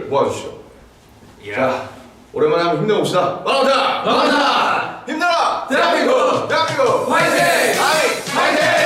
모아주시죠. 자, 오랜만에 한번 힘내봅시다. 만원타! 만원타! 힘내라! 대한민국! 대한민국! 화이팅! 화이팅!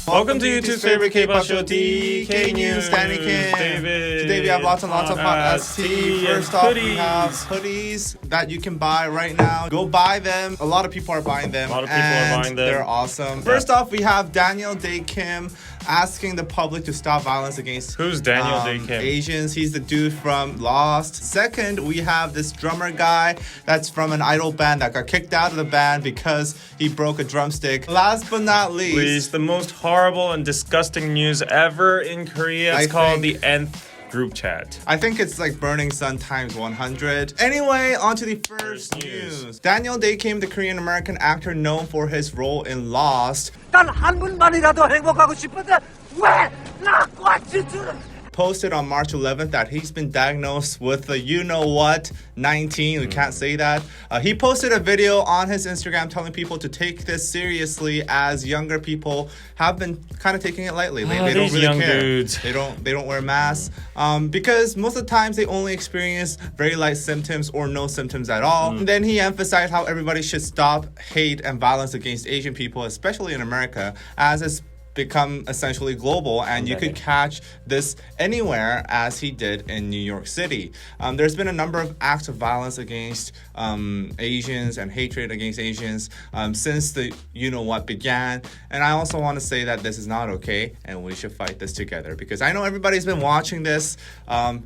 Welcome to YouTube's favorite K-pop show, DK News. Danny Kim. David. Today we have lots and lots of hot ST. First off, we have hoodies. hoodies that you can buy right now. Go buy them. A lot of people are buying them. A lot of people are buying them. They're awesome. First off, we have Dae Kim asking the public to stop violence against Who's Daniel Dae Kim? Asians. He's the dude from Lost. Second, we have this drummer guy that's from an idol band that got kicked out of the band because he broke a drumstick. Last but not least, The most horrible and disgusting news ever in Korea. It's called the Nth group chat. I think it's like Burning Sun times 100. Anyway, on to the first news. Dae Kim, the Korean American actor known for his role in Lost, 단 한 분만이라도 행복하고 싶은데 왜 나과 지출은 posted on March 11th that he's been diagnosed with the you-know-what 19. We can't say that. He posted a video on his Instagram telling people to take this seriously, as younger people have been kind of taking it lightly. They don't These really young care. dudes. They don't wear masks because most of the times they only experience very light symptoms or no symptoms at all. And then he emphasized how everybody should stop hate and violence against Asian people, especially in America, as it's become essentially global, and you could catch this anywhere, as he did in New York City. There's been a number of acts of violence against Asians and hatred against Asians since the you-know-what began, and I also want to say that this is not okay, and we should fight this together, because I know everybody's been watching this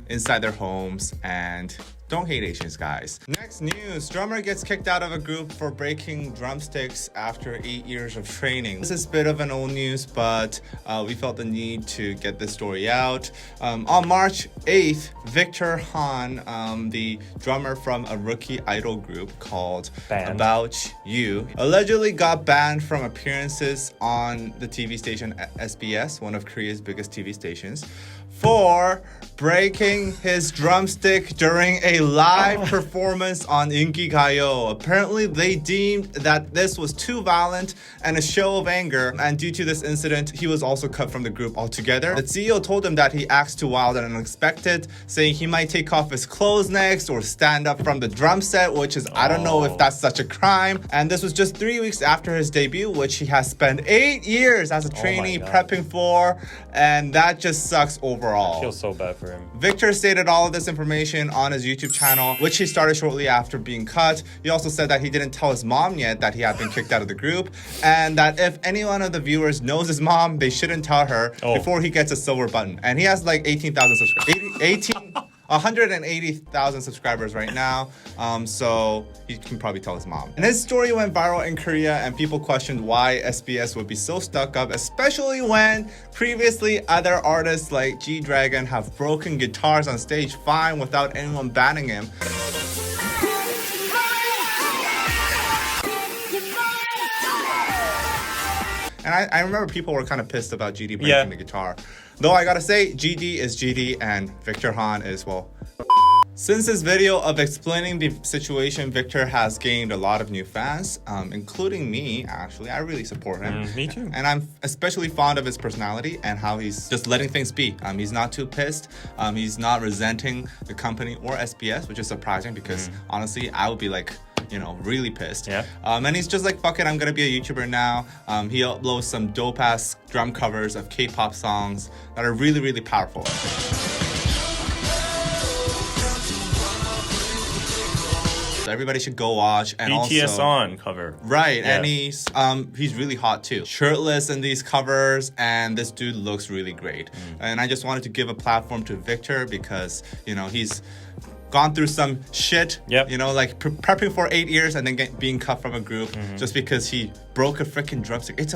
inside their homes, and don't hate Asians, guys. Next news, drummer gets kicked out of a group for breaking drumsticks after 8 years of training. This is a bit of an old news, but we felt the need to get this story out. On March 8th, Victor Han, the drummer from a rookie idol group called About You, allegedly got banned from appearances on the TV station SBS, one of Korea's biggest TV stations, for breaking his drumstick during a live performance on Inkigayo. Apparently, they deemed that this was too violent and a show of anger, and due to this incident, he was also cut from the group altogether. The CEO told him that he acts too wild and unexpected, saying he might take off his clothes next or stand up from the drum set, which is, I don't know if that's such a crime. And this was just 3 weeks after his debut, which he has spent 8 years as a trainee prepping for, and that just sucks overall. I feel so bad for him. Victor stated all of this information on his YouTube channel, which he started shortly after being cut. He also said that he didn't tell his mom yet that he had been kicked out of the group, and that if any one of the viewers knows his mom, they shouldn't tell her before he gets a silver button. And he has like 18,000 subscribers. 180,000 subscribers right now, so he can probably tell his mom. And his story went viral in Korea, and people questioned why SBS would be so stuck up, especially when previously other artists like G-Dragon have broken guitars on stage fine without anyone banning him. And I remember people were kind of pissed about GD breaking the guitar. Though I gotta say, GD is GD and Victor Han is, well. Since this video of explaining the situation, Victor has gained a lot of new fans, including me, actually. I really support him. Me too. And I'm especially fond of his personality and how he's just letting things be. He's not too pissed. He's not resenting the company or SBS, which is surprising because honestly, I would be like, really pissed. Yeah. And he's just like, fuck it, I'm gonna be a YouTuber now. He uploads some dope-ass drum covers of K-pop songs that are really, really powerful. So everybody should go watch. And BTS also, on cover. Right, Yeah. and he's really hot too. Shirtless in these covers, and this dude looks really great. And I just wanted to give a platform to Victor because, he's gone through some shit, like prepping for 8 years and then being cut from a group just because he broke a freaking drumstick. It's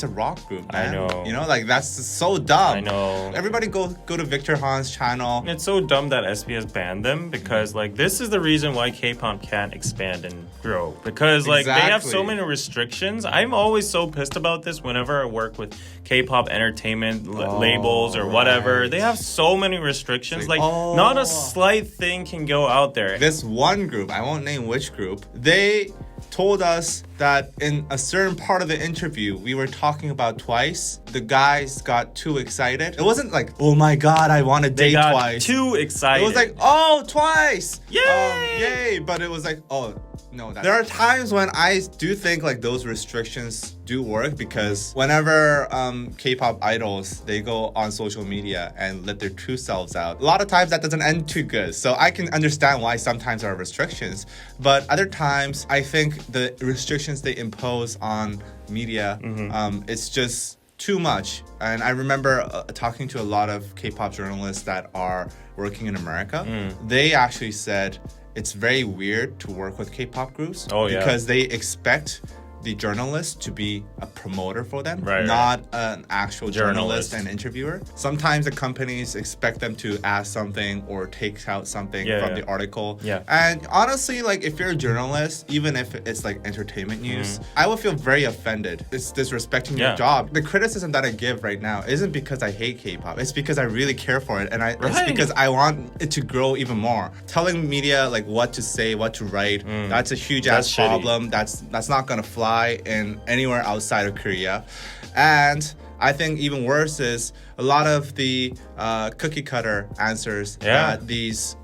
a rock group, man. I know. Like that's so dumb. I know. Everybody go to Victor Han's channel. It's so dumb that SBS banned them because this is the reason why K-pop can't expand and grow, because they have so many restrictions. I'm always so pissed about this whenever I work with K-pop entertainment labels or whatever. They have so many restrictions. Not a slight thing can go out there. This one group, I won't name which group, they told us that in a certain part of the interview we were talking about Twice, the guys got too excited. It wasn't like, oh my god, I want to date They got Twice. too excited. It was like, oh, Twice! Yay! Yay! But it was like, oh, no. There are times when I do think like those restrictions do work, because whenever K-pop idols, they go on social media and let their true selves out, a lot of times that doesn't end too good. So I can understand why sometimes there are restrictions, but other times I think the restrictions they impose on media, it's just too much. And I remember talking to a lot of K-pop journalists that are working in America. They actually said it's very weird to work with K-pop groups because they expect the journalist to be a promoter for them, not an actual journalist and interviewer. Sometimes the companies expect them to add something or take out something from the article. And honestly, like if you're a journalist, even if it's like entertainment news, I would feel very offended. It's disrespecting your job. The criticism that I give right now isn't because I hate K-pop. It's because I really care for it, and it's because I want it to grow even more. Telling media like what to say, what to write, that's a huge ass problem. That's not gonna fly in anywhere outside of Korea. And I think even worse is a lot of the cookie cutter answers that these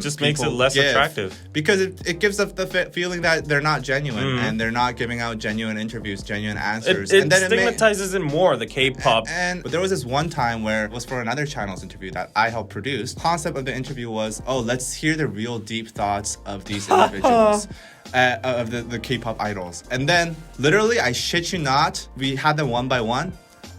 just makes it less attractive, because it gives us the feeling that they're not genuine and they're not giving out genuine interviews, genuine answers. It stigmatizes it more, the K-pop. But there was this one time where it was for another channel's interview that I helped produce. Concept of the interview was, let's hear the real deep thoughts of these individuals. Of the K-pop idols. And then literally, I shit you not, we had them one by one.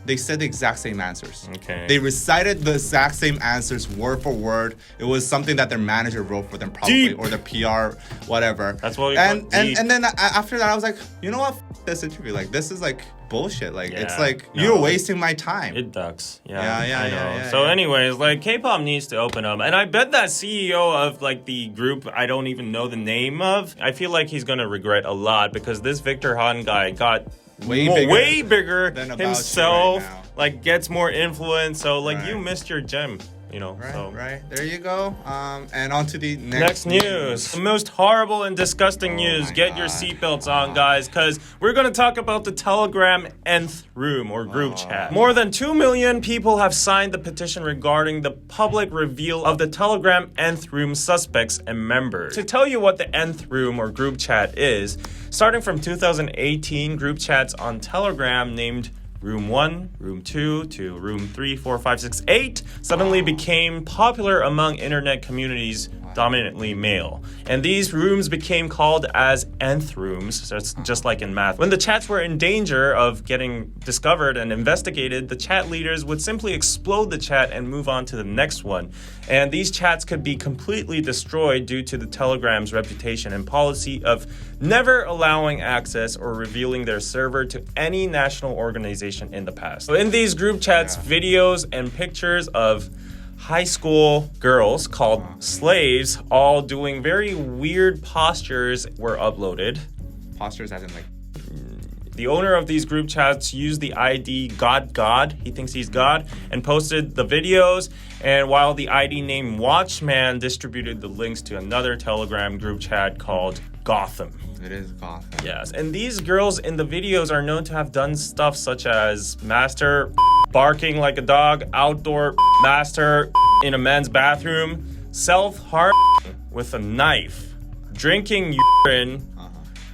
They said the exact same answers. Okay. They recited the exact same answers word for word. It was something that their manager wrote for them probably, or the PR, whatever. That's what we and then after that, I was like, you know what? F this interview. Like, this is like bullshit. Like, it's like, you're wasting my time. It ducks. I know. Yeah, so anyways, like K-pop needs to open up. And I bet that CEO of like the group I don't even know the name of, I feel like he's gonna regret a lot, because this Victor Han guy got way bigger than himself, right, like gets more influence. So like you missed your gem, you know. Right. There you go. And on to the next news. The most horrible and disgusting news. Get your seatbelts on, guys, because we're going to talk about the Telegram Nth Room or group chat. More than 2 million people have signed the petition regarding the public reveal of the Telegram Nth Room suspects and members. To tell you what the Nth Room or group chat is, starting from 2018, group chats on Telegram named Room 1, Room 2 to Room 3, 4, 5, 6, 8 suddenly became popular among internet communities dominantly male. And these rooms became called as Nth Rooms, so it's just like in math. When the chats were in danger of getting discovered and investigated, the chat leaders would simply explode the chat and move on to the next one. And these chats could be completely destroyed due to the Telegram's reputation and policy of never allowing access or revealing their server to any national organization in the past. So in these group chats, videos and pictures of high school girls called slaves, all doing very weird postures, were uploaded. Postures as in like... The owner of these group chats used the ID God, he thinks he's God, and posted the videos. And while the ID name Watchman distributed the links to another Telegram group chat called Gotham. It is Gotham. Yes, and these girls in the videos are known to have done stuff such as master barking like a dog, outdoor master in a men's bathroom, self-harm with a knife, drinking urine,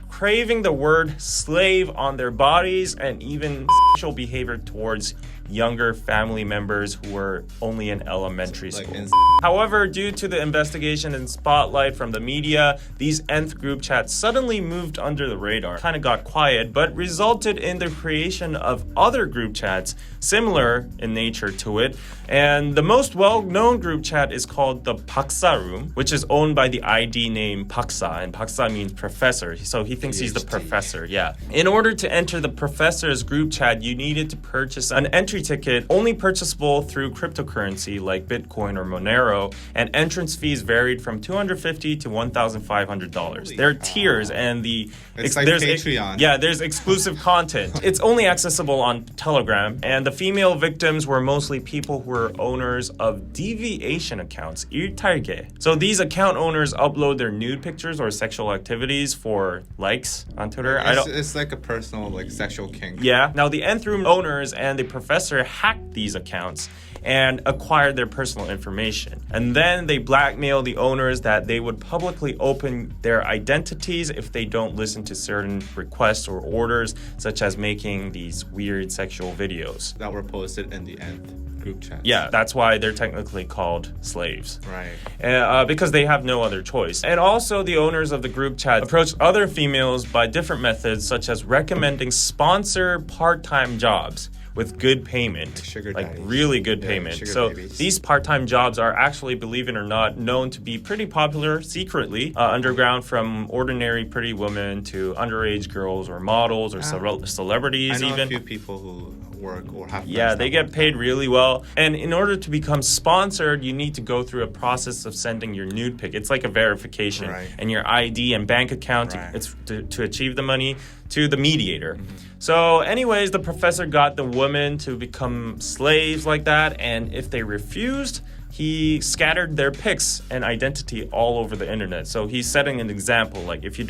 craving the word slave on their bodies, and even sexual behavior towards younger family members who were only in elementary school. However, due to the investigation and spotlight from the media, these Nth group chats suddenly moved under the radar. Kind of got quiet, but resulted in the creation of other group chats similar in nature to it. And the most well-known group chat is called the Paksa Room, which is owned by the ID name Paksa, and Paksa means professor. So he thinks he's the professor, In order to enter the professor's group chat, you needed to purchase an entry entry ticket only purchasable through cryptocurrency like Bitcoin or Monero, and entrance fees varied from $250 to $1,500. There are tiers, and it's like there's Patreon. there's exclusive content. It's only accessible on Telegram, and the female victims were mostly people who were owners of deviation accounts, 일탈계. So these account owners upload their nude pictures or sexual activities for likes on Twitter. It's like a personal like sexual kink. Yeah. Now the Nth Room owners and the professor hacked these accounts and acquired their personal information. And then they blackmail the owners that they would publicly open their identities if they don't listen to certain requests or orders, such as making these weird sexual videos That were posted in the Nth group chat. Yeah, that's why they're technically called slaves. Right. Because they have no other choice. And also the owners of the group chat approached other females by different methods, such as recommending sponsor part-time jobs with good payment, sugar like daddies. really good payment. sugar So babies. these part-time jobs are actually, believe it or not, known to be pretty popular secretly underground, from ordinary pretty women to underage girls or models or celebrities. I know even a few people who work or have. yeah, they get paid really well. And in order to become sponsored, you need to go through a process of sending your nude pic. It's like a verification. Right. And your ID and bank account Right. it's to achieve the money to the mediator. So anyways, the professor got the women to become slaves like that. And if they refused, he scattered their pics and identity all over the internet. So he's setting an example, like if you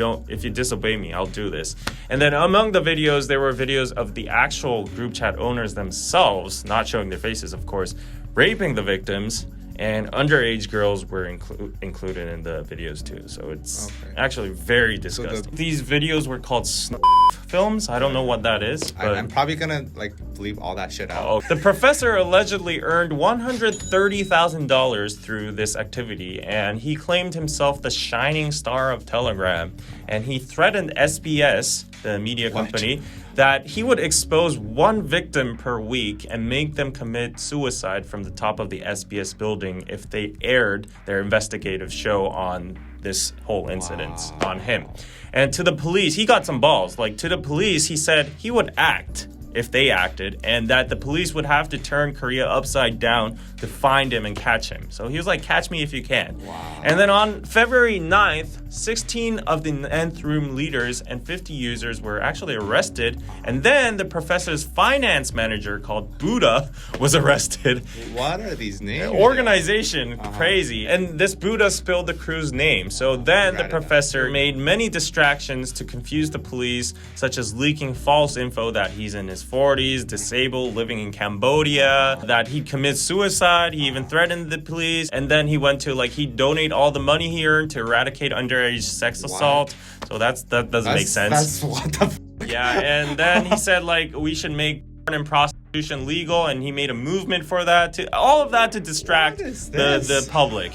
disobey me, I'll do this. And then among the videos, there were videos of the actual group chat owners themselves, not showing their faces, of course, raping the victims, and underage girls were included in the videos too. So it's actually very disgusting. These videos were called films. I don't know what that is. But I'm probably gonna like bleep all that shit out. Oh, the professor allegedly earned $130,000 through this activity, and he claimed himself the shining star of Telegram. And he threatened SBS, the media company, that he would expose one victim per week and make them commit suicide from the top of the SBS building if they aired their investigative show on this whole incident on him. And to the police, he got some balls. Like, to the police, he said he would act if they acted, and that the police would have to turn Korea upside down to find him and catch him. So he was like, catch me if you can. And then on February 9th, 16 of the Nth Room leaders and 50 users were actually arrested. And then the professor's finance manager, called Buddha, was arrested. What are these names? Organization, crazy. And this Buddha spilled the crew's name. So then the professor made many distractions to confuse the police, such as leaking false info that he's in his 40s, disabled, living in Cambodia, that he commits suicide. He even threatened the police. And then he went to, like, he'd donate all the money he earned to eradicate underage sex assault. So that doesn't make sense. That's what the Yeah, and then he said, like, we should make porn and prostitution legal, and he made a movement for that, to all of that to distract the public.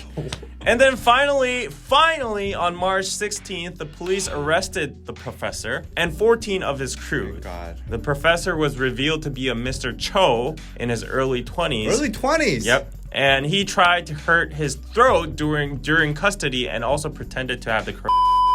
And then finally, on March 16th, the police arrested the professor and 14 of his crew. God. The professor was revealed to be a Mr. Cho in his early 20s. Early 20s? Yep. And he tried to hurt his throat during custody and also pretended to have the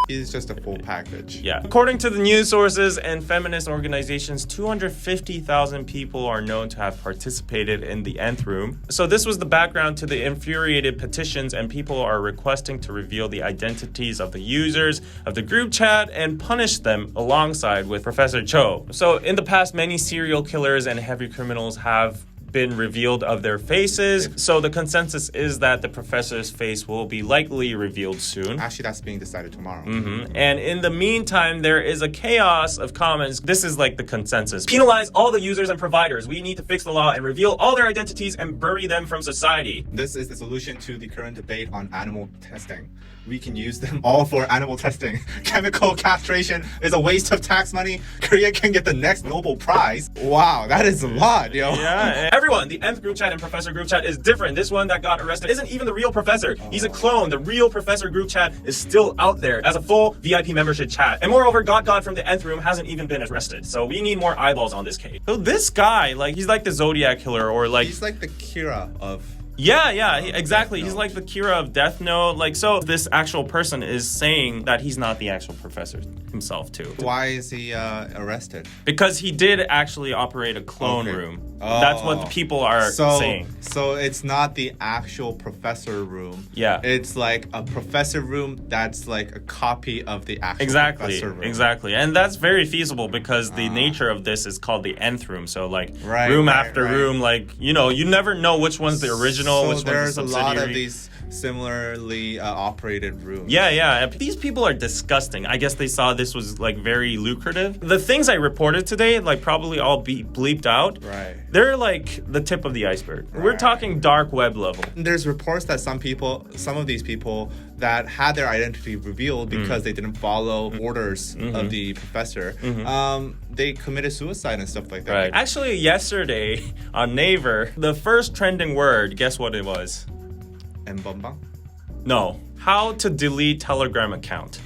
He's just a full package. Yeah. According to the news sources and feminist organizations, 250,000 people are known to have participated in the Nth Room. So this was the background to the infuriated petitions, and people are requesting to reveal the identities of the users of the group chat and punish them alongside with Professor Cho. So in the past, many serial killers and heavy criminals have been revealed of their faces. So the consensus is that the professor's face will be likely revealed soon. Actually, that's being decided tomorrow. And in the meantime, there is a chaos of comments. This is like the consensus. Penalize all the users and providers. We need to fix the law and reveal all their identities and bury them from society. This is the solution to the current debate on animal testing. We can use them all for animal testing. Chemical castration is a waste of tax money. Korea can get the next Nobel Prize. Wow, that is a lot, yo. Yeah, everyone, the Nth group chat and Professor group chat is different. This one that got arrested isn't even the real professor. He's a clone. The real Professor group chat is still out there as a full VIP membership chat. And moreover, God from the Nth Room hasn't even been arrested. So we need more eyeballs on this case. So this guy, like, he's like the Zodiac killer, or like... He's like the Kira of... Exactly. He's like the Kira of Death Note. Like, so this actual person is saying that he's not the actual professor himself too. Why is he arrested? Because he did actually operate a clone room. That's what the people are saying. So it's not the actual professor room. Yeah. It's like a professor room that's like a copy of the actual professor room. Exactly. And that's very feasible because the nature of this is called the Nth Room. So like room after room, like, you know, you never know which one's the original, which one's the subsidiary. There's a lot of these similarly operated rooms. Yeah. These people are disgusting. I guess they saw this was like very lucrative. The things I reported today, like probably all be bleeped out. Right. They're like the tip of the iceberg. Right. We're talking dark web level. There's reports that some of these people that had their identity revealed because they didn't follow orders of the professor, they committed suicide and stuff like that. Right. Actually, yesterday on Naver, the first trending word, guess what it was? Mbamba? No. How to delete Telegram account.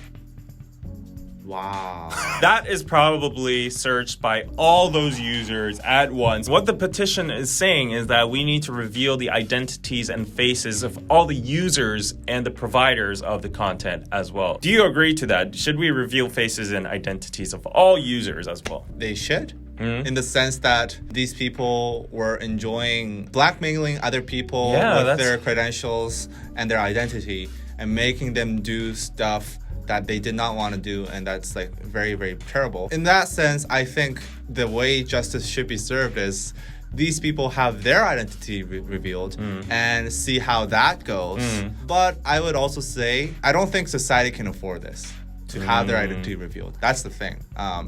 Wow. That is probably searched by all those users at once. What the petition is saying is that we need to reveal the identities and faces of all the users and the providers of the content as well. Do you agree to that? Should we reveal faces and identities of all users as well? They should. In the sense that these people were enjoying blackmailing other people with their credentials and their identity and making them do stuff that they did not want to do, and that's like very, very terrible. In that sense, I think the way justice should be served is these people have their identity revealed and see how that goes. But I would also say, I don't think society can afford this. To have their identity revealed. That's the thing.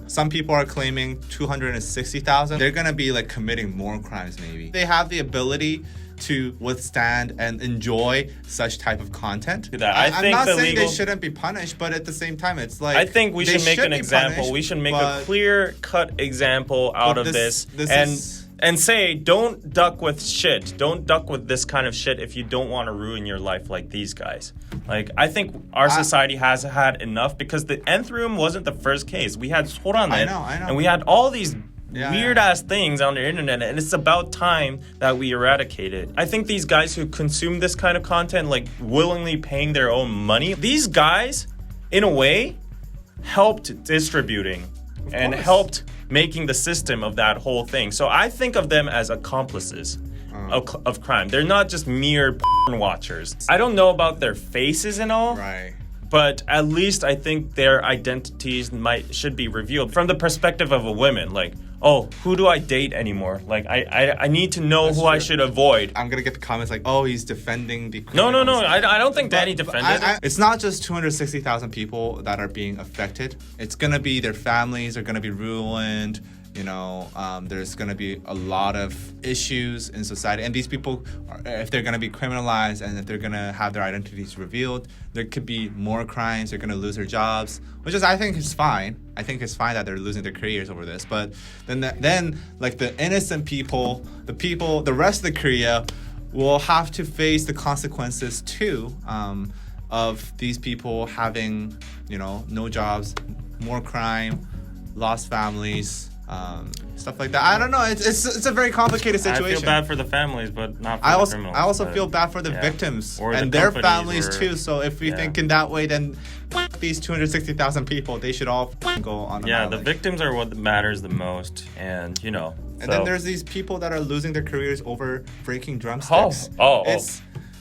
Some people are claiming 260,000. They're gonna be like committing more crimes maybe. They have the ability to withstand and enjoy such type of content. I'm not saying they shouldn't be punished, but at the same time, it's like I think we should make an example. We should make a clear-cut example out of this and say, don't duck with shit. Don't duck with this kind of shit if you don't want to ruin your life like these guys. Like, I think our society has had enough because the Nth Room wasn't the first case. We had I know. And we had all these weird-ass things on the internet, and it's about time that we eradicate it. I think these guys who consume this kind of content, like willingly paying their own money, these guys, in a way, helped distributing and helped making the system of that whole thing. So I think of them as accomplices of crime. They're not just mere porn watchers. I don't know about their faces and all. Right. But at least I think their identities should be revealed from the perspective of a woman. Like, oh, who do I date anymore? Like, I need to know who I should avoid. I'm gonna get the comments like, oh, he's defending the criminals. No. I don't think Danny defended it. It's not just 260,000 people that are being affected. It's gonna be their families are gonna be ruined. You know, there's going to be a lot of issues in society. And these people, if they're going to be criminalized and if they're going to have their identities revealed, there could be more crimes. They're going to lose their jobs, which is, I think, is fine. I think it's fine that they're losing their careers over this. But then like the innocent people, the rest of the Korea will have to face the consequences too of these people having, you know, no jobs, more crime, lost families. Stuff like that. I don't know. It's a very complicated situation. I feel bad for the families, but not for the criminals. I also feel bad for the victims and their families too. So if we think in that way, then these 260,000 people, they should all go on an island. The victims are what matters the most, and you know. And then there's these people that are losing their careers over breaking drumsticks.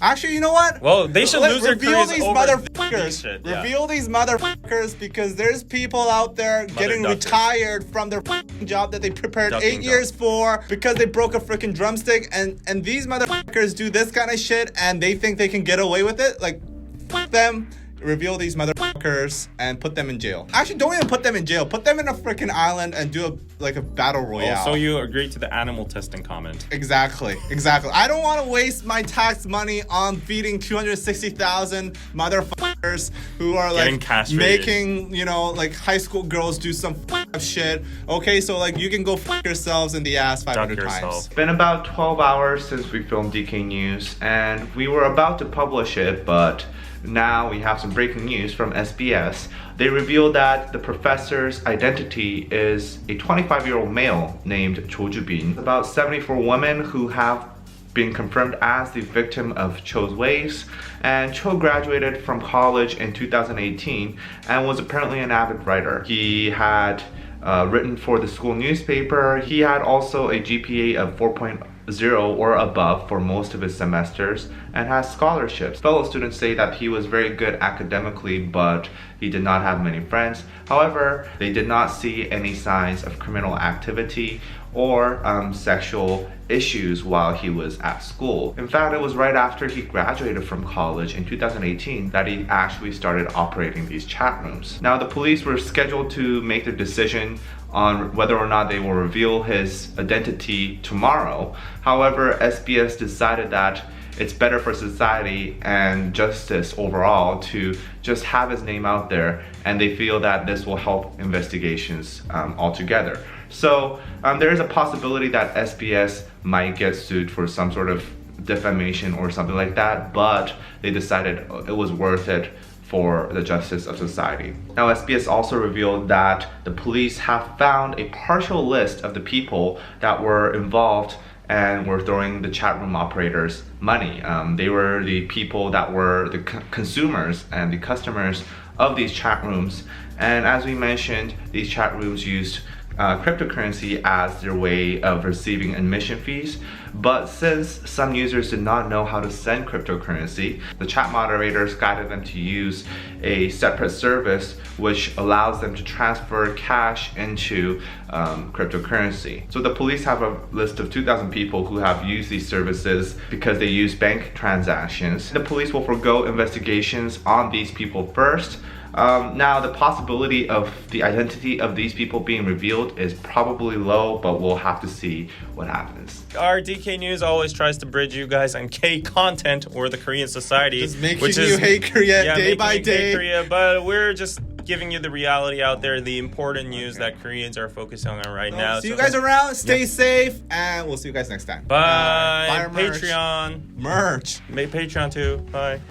Actually, you know what? Well, they should lose their careers these over motherfuckers. Reveal these motherfuckers because there's people out there getting retired from their job that they prepared 8 years for because they broke a freaking drumstick, and these motherfuckers do this kind of shit and they think they can get away with it. Like, fuck them. Reveal these motherfuckers and put them in jail. Actually, don't even put them in jail. Put them in a freaking island and do a battle royale. Oh, so you agree to the animal testing comment? Exactly. I don't want to waste my tax money on feeding 260,000 motherfuckers who are like making, you know, like high school girls do some shit. Okay, so like you can go fuck yourselves in the ass 500 times. It's been about 12 hours since we filmed DK News, and we were about to publish it, but now we have some breaking news from SBS. They revealed that the professor's identity is a 25-year-old male named Cho Ju-bin. About 74 women who have been confirmed as the victim of Cho's ways. And Cho graduated from college in 2018 and was apparently an avid writer. He had written for the school newspaper. He had also a GPA of 4.0 or above for most of his semesters and has scholarships. Fellow students say that he was very good academically, but he did not have many friends. However, they did not see any signs of criminal activity or sexual issues while he was at school. In fact, it was right after he graduated from college in 2018 that he actually started operating these chat rooms. Now, the police were scheduled to make their decision on whether or not they will reveal his identity tomorrow. However, SBS decided that it's better for society and justice overall to just have his name out there, and they feel that this will help investigations altogether. So there is a possibility that SBS might get sued for some sort of defamation or something like that, but they decided it was worth it for the justice of society. Now, SBS also revealed that the police have found a partial list of the people that were involved and were throwing the chat room operators money. They were the people that were the consumers and the customers of these chat rooms. And as we mentioned, these chat rooms used cryptocurrency as their way of receiving admission fees. But since some users did not know how to send cryptocurrency, the chat moderators guided them to use a separate service which allows them to transfer cash into cryptocurrency. So the police have a list of 2,000 people who have used these services because they use bank transactions. The police will forgo investigations on these people first. Now, the possibility of the identity of these people being revealed is probably low, but we'll have to see what happens. Our DK News always tries to bridge you guys on K content or the Korean society. Just making you hate Korea day by day. Hate Korea, but we're just giving you the reality out there, the important news that Koreans are focusing on right now. See you guys around, stay safe, and we'll see you guys next time. Bye. Bye. Patreon. Merch. Make Patreon too. Bye.